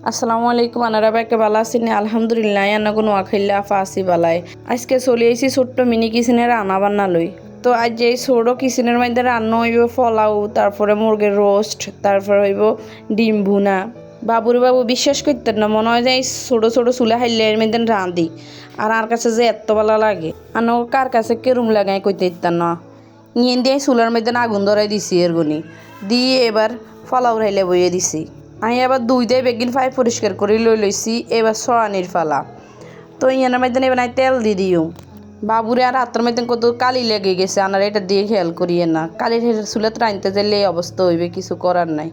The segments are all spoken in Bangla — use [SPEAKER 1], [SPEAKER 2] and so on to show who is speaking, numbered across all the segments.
[SPEAKER 1] আসসালামু আলাইকুম আনারা বাইকে ভালো আছেন আলহামদুলিল্লাহ আন্না কোনো আখাইল্লা আফা আসি বালাই আজকে চলে আইছি ছোট্ট মিনি কিচেনের রান্না বান্না লই। তো আজ এই ছোট কিচেনের মধ্যে রান্না হইব পোলাও, তারপরে মুরগির রোস্ট, তারপরে হইব ডিম ভুনা। বাবু বিশ্বাস করতেন না, মনে হয় যে এই ছোটো ছোটো চুলা হাইলে এর মধ্যে রাঁধি আর কাছে যে এত ভালো লাগে। আর কার কাছে কেরম লাগাই কইতে ইতাম না। নিয়ে দিয়ে চুলার মধ্যে আগুন ধরাই দিছি এর গুনি দিয়ে এবার পোলাও রাইলে বইয়ে দিছি। আমি আবার দুই দিয়ে বেগিন ফাই পরিষ্কার করে লইছি। এবার সরানির ফালা। তো ইয়ানের মধ্যে এবার তেল দিয়ে দিও। বাবুরে আর হাতের মধ্যে কত কালি লেগে গেছে, আনার এটা দিয়ে খেয়াল করিয়ে না। কালির চুলাতে রাঁধতে যাইলে এই অবস্থা হইবে, কিছু করার নাই।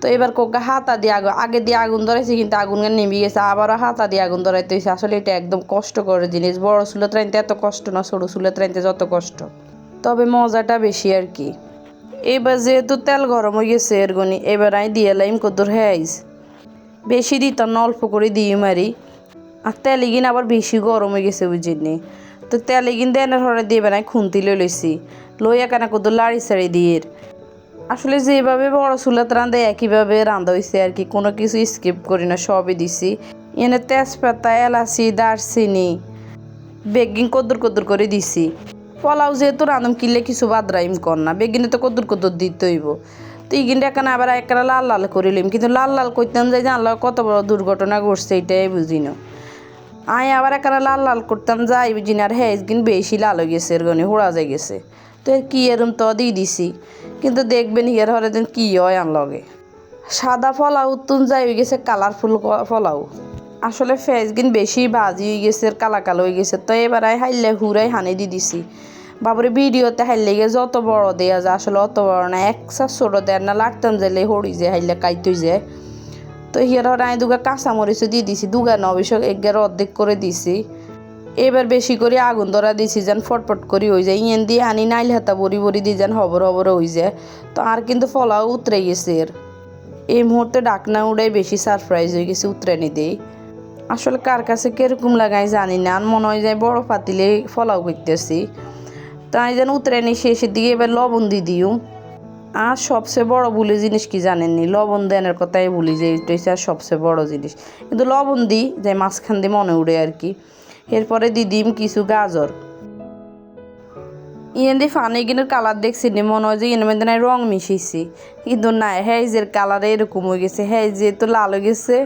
[SPEAKER 1] তো এবার কোকা হাতা দিয়ে আগে দিয়ে আগুন ধরাইছি, কিন্তু আগুন নেমে গেছে। আবারও হাতা দিয়ে আগুন ধরাইতে হয়েছে। আসলে এটা একদম কষ্টকর জিনিস। বড় চুলাতে রাঁধতে এত কষ্ট না, ছোটো চুলাতে রাঁধতে যত কষ্ট, তবে মজাটা বেশি আর কি। এবার যেহেতু তেল গরম হয়ে গেছে এর গনি, এবার আমি দিয়ে লাইম কদ্দুর হ্যাইস। বেশি দিতাম না, অল্প করে দিয়ে মারি। আর তেল ইগিন আবার বেশি গরম হয়ে গেছে বুঝিনি। তো তেল ইগিন দেনের হরে দিয়ে বেড়াই খুন্তি লইছি। লইয়া কেনা কদ্দুর লাড়ি সাড়ি দিয়ে। আসলে যেভাবে বড় চুলাত রাঁধে একইভাবে রাঁধা হয়েছে আর কি, কোনো কিছু স্কিপ করি না, সবই দিছি। এনে তেজপাতা, এলাচি, দারচিনি বেগিন কদ্দুর করে দিছি। পোলাও যেহেতু রাঁধুম কিনলে কিছু বাদ রাইম কর না, বেগিনে তো কদ্দুর দিতে হইব। তো ইগিনটা এখানে আবার একটা লাল লাল করে লিম, কিন্তু লাল লাল করতাম যাই জানলাম কত বড় দুর্ঘটনা ঘটছে এটাই বুঝি না। আয় আবার এখানে লাল লাল করতাম যাই বুঝি না। আর হ্যাঁ কিন্তু বেশি লাল হয়ে গেছে এর গনে, হোড়া যাই গেছে। তো এর কি এরম তো দিয়ে দিছি, কিন্তু দেখবেন হিয়ার হরে দিন কী হয় আনলগে। সাদা পোলাও তুন যাই হয়ে গেছে কালারফুল পোলাও। আসলে ফেসগিন বেশি ভাজি হয়ে গেছে, কালা কালো হয়ে গেছে। তো এবার হাইলে হুড়াই হানি দিয়ে দিছি। বাবুরে ভিডিওতে হাইলে গিয়ে যত বড় দেয়া যায়, আসলে অত বড় না, একসা ছোটো দেয় না, লাটতাম যাইলে হড়ি যায়, হাইলে কাইতই যায়। তো হিয়ার আমি দুগা কাঁচামরিচও দিয়ে দিছি, দুগা অবশ্য এগের অর্ধেক করে দিছি। এবার বেশি করে আগুন ধরা দিছি যেন ফটফট করে হয়ে যায়। ইয়েন দিয়ে আনি নাইল হাতা বড়ি দিয়ে যেন হবর হয়ে যায়। তো আর কিন্তু ফলাও উতরে গেছে এর। এই মুহূর্তে ডাকনা উড়াই বেশি সারপ্রাইজ হয়ে গেছে উতরানি দেই। আসলে কার কাছে কিরকম লাগাই জানি না, আর মনে হয় যায় বড় পাতিলে ফলাও করতেছি। তাই যেন উতরানি শেষের দিকে এবার লবণ দিয়ে দিও। আর সবচেয়ে বড় ভুলি জিনিস কি জানেননি, লবণ দেনের কথাই ভুলি যে এটা হচ্ছে আর সবচেয়ে বড় জিনিস। কিন্তু লবণ দিই যে মাঝখান দিয়ে মনে উড়ে আর কি। এরপরে দিম কিছু গাজর। ইয়েন দিয়ে ফানি কিনের কালার দেখছি নি, মনে হয় যে ইয়ের মধ্যে নাই রং মিশিয়েছি, কিন্তু না, হেজের কালারে এরকম হয়ে গেছে। হেজ যেহেতু লাল হয়ে গেছে,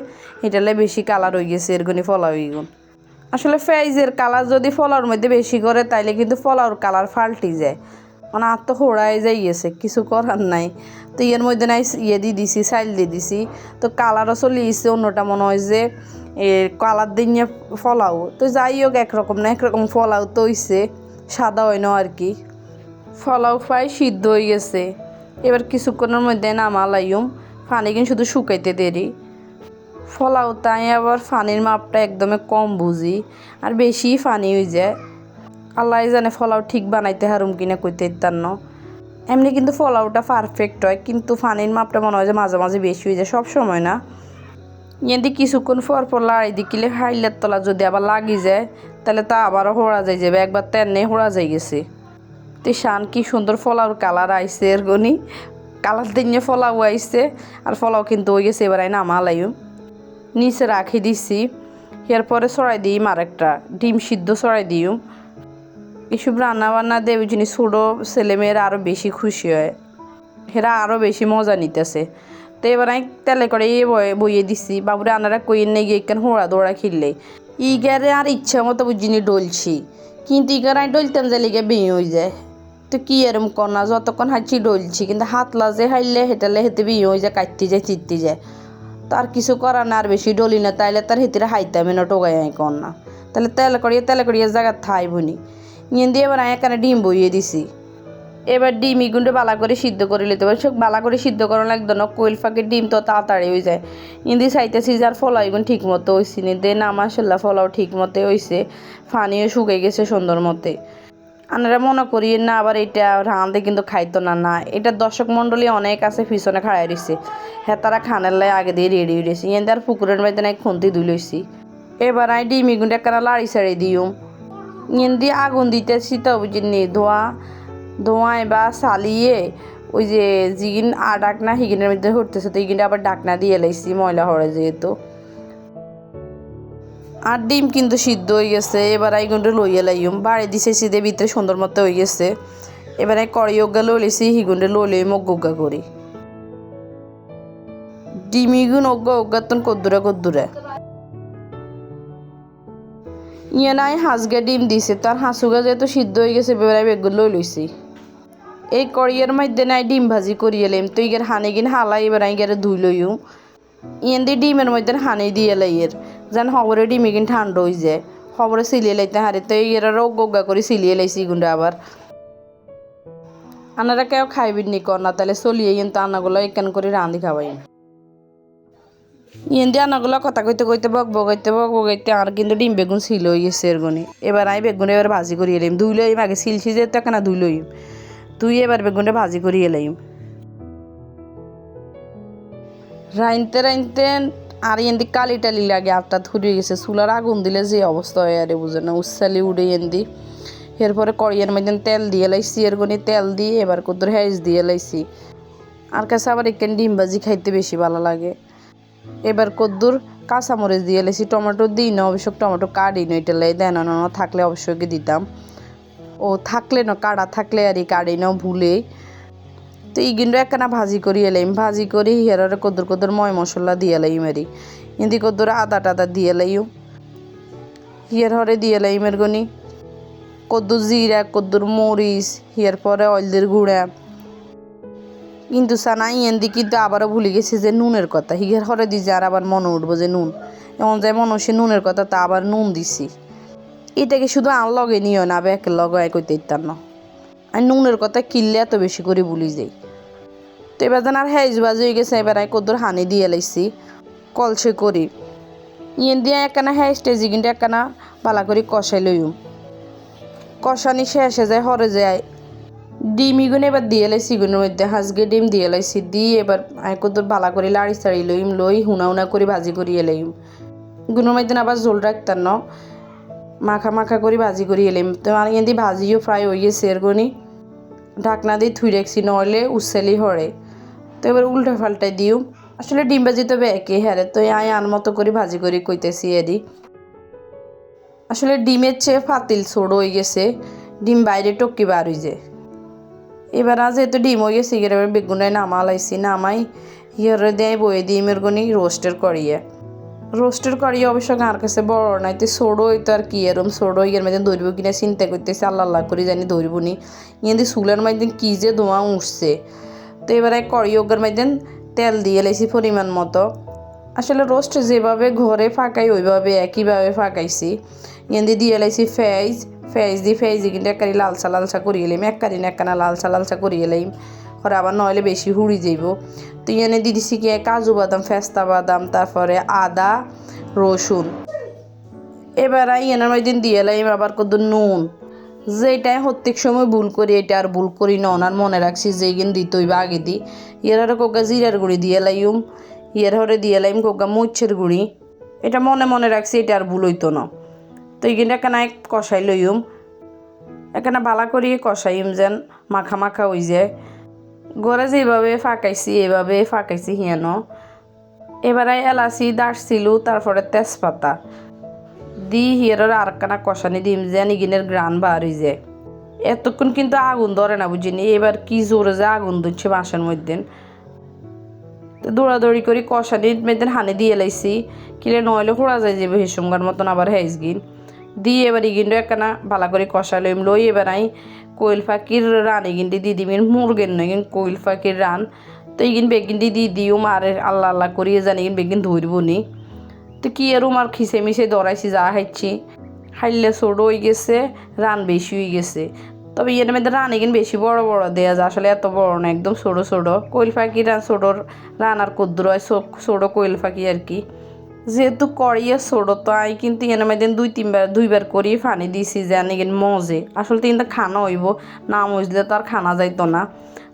[SPEAKER 1] এটালে বেশি কালার হয়ে গেছে এরকমই ফলাও এগুন। আসলে ফেজের কালার যদি ফলার মধ্যে বেশি করে তাইলে কিন্তু ফলাওর কালার পাল্টি যায়, মানে আর তো হোড়াই যাই গেছে, কিছু করার নাই। তো ইয়ের মধ্যে নাই দিয়ে দিছি, চাইল দিয়ে দিছি। তো কালারও চলে এসছে, অন্যটা মনে হয় যে কালার দিয়ে ফলাও। তো যাই হোক, একরকম না একরকম ফলাও তো হইছে, সাদা হয় না আর কি। ফলাও প্রায় সিদ্ধ হয়ে গেছে। এবার কিছুক্ষণের মধ্যে নামালাইম। পানি কিন্তু শুধু শুকাইতে দেরি। ফলাও তাই আবার পানির মাপটা একদমই কম বুঝি, আর বেশি পানি হয়ে যায়। আল্লাহ জানে ফলাও ঠিক বানাইতে হারুম কিনা কইতে ইত্যার ন। এমনি কিন্তু ফলাওটা পারফেক্ট হয়, কিন্তু পানির মাপটা মনে হয় যে মাঝে মাঝে বেশি হয়ে যায়, সব সময় না। এদি কিছুক্ষণ পর লাড়ি দিলে হাইলের তলা যদি আবার লাগি যায়, তাহলে তা আবারও হোড়া যাই যাবে। একবার তেনে হোড়া যাই গেছে। তো শান কি সুন্দর ফলাওর কালার আইসে এর গনি, কালার দিয়ে ফলাও আইসে। আর ফলাও কিন্তু হয়ে গেছে। এবার নামালাইও, নিচে রাখি দিছি। এরপরে ছড়াই দিই আরেকটা ডিম সিদ্ধ ছড়াই দিও। এসব রান্না বান্না দিয়ে ওই জিনিস ছোটো ছেলেমেয়েরা আরও বেশি খুশি হয়, এরা আরও বেশি মজা নিতেছে। তো এবার আমি তেলে করে বইয়ে দিছি। বাবুরে আনারা কইয়ের নেই গিয়ে কেন হোড়া দৌড়া খিললে ইগারে আর ইচ্ছা মতো বুঝিনি ডলছি, কিন্তু ইগার আমি ডলতাম যাইলে গিয়ে বেঁয়ে হয়ে যায়। তো কি এরম কর না, যতক্ষণ হাঁচি ডলছি, কিন্তু হাত লাজে হাইলে হেঁটালে হেঁটে বেঁয়ে হয়ে যায়, কাটতে যায় চিটতে যায়। তার কিছু করার না, আর বেশি ডলি না, তাইলে তার হেতিরে হাইতামে না টোগাই কর না। তাহলে তেলে করিয়ে জায়গা থাই বুনি নিয়ে দিয়ে এবার এখানে ডিম বইয়ে দিছি। এবার ডিম ইগুনটা বালা করে সিদ্ধ করে নিতে পারি। সব বালা করে সিদ্ধ করা লাগতো না, কোয়েল ফাঁকের ডিম তো তাড়াতাড়ি হয়ে যায়। ইন্দি চাইতেছি যার ফলাও এগুন ঠিক মতো হয়েছি নি দে না, মাসাল্লাহ ফলাও ঠিক মতো হয়েছে। ফানিও শুকিয়ে গেছে সুন্দর মতে। আনারা মনে করি না আবার এটা রাঁধে কিন্তু খাইতো না, না এটা দর্শক মণ্ডলী অনেক আছে পিছনে খাড়াই রয়েছে। হ্যাঁ তারা খানের লাই আগে দিয়ে রেডি হয়ে রয়েছে। ইয়ে আর পুকুরের মধ্যে নাই খুন্তি ধুইলইছি। এবার আমি ডিম ইগুনটা একটা লাড়ি ছাড়ি দিও। ইয়ে দিয়ে আগুন দিতেছি তো বুঝিনি, ধোঁয়ায় বা চালিয়ে ওই যে জিগিন ডাকনা হিগিনের মধ্যে হরতেছে, তো ইগিনটা আবার ডাকনা দিয়ে লাইছি ময়লা হরে যেহেতু। আর ডিম কিন্তু সিদ্ধ হয়ে গেছে। এবার আইগুনটা লইয়া লাইম বাড়ি দিছে সিধে ভিতরে সুন্দর মতো হয়ে গেছে। এবার কড়িয়োগা লইলেছি হিগুনটা লইলে মগ্গা করি ডিমিগুন অজ্ঞাতন কদ্দুরা ইয়ে নাই হাঁসগা ডিম দিছে তার হাঁসুগা যেহেতু সিদ্ধ হয়ে গেছে এবার বেগুন লই লইছি। এই কড়িয়ার মধ্যে নাই ডিম ভাজি করিয়ে লাইম তো ইগের হানি গিন হালাই এবার আইগারে ধুই লইম ইয়েন দিয়ে ডিমের মধ্যে হানি দিয়ে লাইয়ের যেন খবরে ডিমি কিন ঠান্ডা হয়ে যায় খবরে সিলিয়ে লাইতে হারি তো এরা গা করে সিলিয়ে লাইছি গুন্ডা আবার আনারা কেউ খাইবেন নি কর না তাহলে চলিয়ে কিন্তু আনাগুলো এখান করে রাঁধি খাওয়াই ইয়েন দিয়ে আনাগুলো কথা কইতে কইতে বকবগাইতে আর কিন্তু ডিম বেগুন ছিল হয়ে গেছে এরগনি এবার আমি বেগুন এবার ভাজি করিয়ে লাইম ধুই লইম আগে সিলছি যে তো কেনা ধুই লইম তুই এবার বেগুনটা ভাজি করিয়ে লাইম রাইনতে আর এন্দি কালি টালি লাগে আটটা ধরিয়ে গেছে চুলার আগুন দিলে যে অবস্থা হয় আরে বুঝে না উচ্ছালি উড়ে এন্দি এরপরে কড়িয়ার মধ্যে তেল দিয়ে লাইছি এরগনি তেল দিয়ে এবার কদ্দুর হেঁচ দিয়ে লাইছি আর কাছে আবার এখানে ডিম ভাজি খাইতে বেশি ভালো লাগে এবার কদ্দুর কাঁচামরিচ দিয়ে লাইছি টমেটো দিই না অবশ্য টমেটো কাটি না এটা লাই দেন থাকলে অবশ্যই দিতাম ও থাকলে না কাটা থাকলে আর কাটি নাও ভুলে তো এই কিন্তু একখানা ভাজি করিয়ে লাইম ভাজি করি হেরারে কদ্দুর ময় মশলা দিয়ে লাইম আরি ইন্দি কদ্দুর আদা টাদা দিয়ে লাইও হিয়ার হরে দিয়ে লাইম এর গনি কদ্দুর জিরা কদ্দুর মরিচ হিয়ার পরে অয়েলদের গুঁড়া কিন্তু সানাই এন্দি কিন্তু আবারও ভুলে গেছে যে নুনের কথা হিয়ার হরে দি যে আর আবার মনে উঠবো যে নুন এমন যায় মনে সে নুনের কথা তা আবার নুন দিছি এটাকে শুধু আর লগে নিও না আবার একের লগে কইতে ইত্যার না আর নুনের কথা কিনলে এত বেশি করে ভুলি যাই তো এবার যেন আর হেঁচ বাজি হয়ে গেছে এবার আমি কদ্দুর হানি দিয়ে লাইছি কলসে করি ইয়েন দিয়ে একখানা হেঁচ টেজি কিন্তু একখানা পালা করে কষাই লইম কষানি শেষে যায় হরে যায় ডিমিগুন এবার দিয়ে লাইছি গুনের মধ্যে হাঁসগে ডিম দিয়ে লাইছি দিয়ে এবার আমি কদ্দুর বালা করে লাড়ি সাড়ি লইম লই হুনা করে ভাজি করিয়ে লাইম গুনের মধ্যে আবার ঝোল রাখতাম না মাখা করে ভাজি করিয়ে লাইম তো আর ইয়েন দিয়ে ভাজিও ফ্রাই হয়ে গেছে এরগনি ঢাকনা দিয়ে থুই রাখছি নইলে উচ্ছেলি হরে তো এবার উল্টা পাল্টাই দিও আসলে ডিম ভাজি তো বেঁকে হ্যাঁ তো আয় আন মতো করে ভাজি করে কইতেছি এরি আসলে ডিমের চেয়ে ফাতিল ছোট হয়ে গেছে ডিম বাইরে টক্কি বার হয়ে যায় এবার আজ যেহেতু ডিম হয়ে গেছে এবার বেগুনায় নামালাইছি নামাই হিয়ারে দেয় বয়ে দিই মেরগনি রোস্টের করিয়ে অবশ্য গাঁর কাছে বড় নাই তো ছোটো হইতো আর কি এরম ছোটো ইয়ের মধ্যে ধরবো কিনা চিন্তা করতেছে আল্লাহ করে জানি ধরবো নি ইয়ে চুলের মধ্যে কী যে ধোঁয়া উঠছে তো এবারে করিয়োগার মধ্যে তেল দিয়ে লাইছি পরিমাণ মতো আসলে রোস্ট যেভাবে ঘরে ফাঁকাই ওইভাবে একইভাবে ফাঁকাইছি ইয়ে দিয়ে লাইছি ফেজ দিয়ে কিন্তু এককারি লালচা করিয়ে লাইম এককারি না একখানা লালচা করিয়ে লাইম করে আবার নইলে বেশি হুড়ি যাইব তো এনে দিয়ে দিছি কি কাজু বাদাম পেস্তা বাদাম তারপরে আদা রসুন এবার এনার মধ্যে দিয়ে লাইম আবার কত নুন যেটাই প্রত্যেক সময় ভুল করি এটা আর ভুল করি না ওনার মনে রাখছি যে গিন দিতে হইবে আগে দিই ইয়ার কোকা জিরার গুঁড়ি দিয়ে লাইম ইয়ার হরে দিয়ে লাইম কোকা মরিচের গুঁড়ি এটা মনে রাখছি এটা আর ভুল হইতো না তো এইখানে একখানা কষাই লইম একখানা বালা করিয়ে কষাইম যেন মাখা হয়ে যায় গড়ে যেভাবে ফাঁকাইছি এভাবে ফাঁকাইছি হিয়ানো এবারে এলাচি দারচিনি তারপরে তেজপাতা দি হিয়ার আর একখানা কষানি দিম যেন ইগিনের গ্রান বার হয়ে যায় এতক্ষণ কিন্তু আগুন ধরে না বুঝিনি এবার কি জোরে যে আগুন ধরছে বাঁশের মধ্যে তো দৌড়াদৌড়ি করি কষানির মধ্যে হানি দিয়ে লাইছি কিলে নইলে খোড়া যায় যাবে হিসুমগার মতন আবার হেঁচগিন দিয়ে এবার ইগিনটা একখানা ভালো করে কষা লইম লই এবার আই কোয়েল পাখির রান এগিনটি দিয়ে দিবেন মুরগের নয় কিন্তু কোয়েল পাখির রান তো এগিন বেগিনটি দিয়ে দিও মারে আল্লাহ করিয়ে জানি বেগিন ধরব নি তো কি এরম আর খিসে মিশে দৌড়াইছি যা খাইছি খাইলে ছোটো হয়ে গেছে রান বেশি হয়ে গেছে তবে এর মধ্যে রান এগিন বেশি বড় দেওয়া যায় আসলে এত বড় না একদম ছোটো কোয়েল পাখির রান ছোটোর রান আর কদ্দুর হয় ছোটো কোয়েল পাখি আর কি যেহেতু করিয়ে ছোটো তো আই কিন্তু এনে মধ্যে দুইবার করি ফানি দিছি যে এগিন মজে আসলে কিন্তু খানা হইব না মজলে তো আর খানা যাইতো না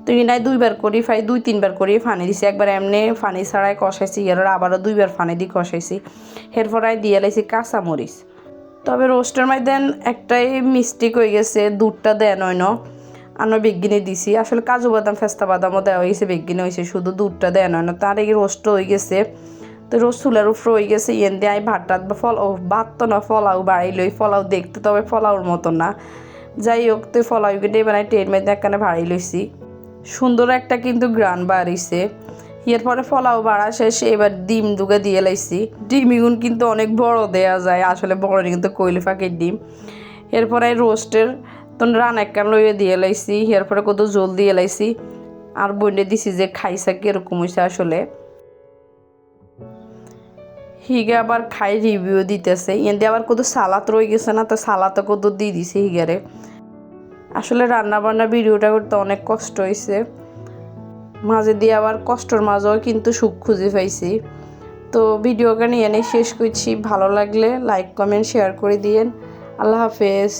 [SPEAKER 1] তো এনাই দুইবার করি দুই তিনবার করি ফানি দিছি একবার এমনি ফানি ছাড়াই কষাইছি এর আবারও দুইবার ফানি দিয়ে কষাইছি এরপর দিয়ে লাইছি কাঁচামরিচ তবে রোস্টের মধ্যে একটাই মিস্টেক হয়ে গেছে দুধটা দেন হয় না আমরা বেগিনে দিছি আসলে কাজু বাদাম পেস্তা বাদামও দেওয়া হয়েছে বেগিনে হয়েছে শুধু দুধটা দেন হয় না তার এই রোস্ট হয়ে গেছে তো রোজ চুলার উপরে হয়ে গেছে ইয়েন দিয়ে ভাত টাত বা ভাত তো না ফলাও বাড়াই লই ফলাও দেখতে তবে ফলাওর মতো না যাই হোক তো ফলাও কেটে বানাই টের মেয়েদের একখানে ভাড়াই লইছি সুন্দর একটা কিন্তু গ্রান বাড়িছে এরপরে ফলাও বাড়া শেষ এবার ডিম দুগে দিয়ে লাইছি ডিম ইগুন কিন্তু অনেক বড় দেয়া যায় আসলে বড় কিন্তু কইলে ফাঁকের ডিম এরপরে রোস্টের তো রান একখান লইয়ে দিয়ে লাইছি এরপরে কত জল দিয়ে লাইছি আর বইনে দিছি যে খাইছা কিরকম হয়েছে আসলে হিগে আবার খাই রিভিউ দিতেছে এতে আবার কত সালাদ রয়ে গেছে না তো সালাদও কত দিয়ে দিছে হিগারে আসলে রান্না বান্না ভিডিওটা করতে অনেক কষ্ট হয়েছে মাঝে দিয়ে আবার কষ্টর মাঝেও কিন্তু সুখ খুঁজে পাইছি তো ভিডিওটা নিয়ে শেষ করছি ভালো লাগলে লাইক কমেন্ট শেয়ার করে দিয়েন আল্লাহ হাফেজ।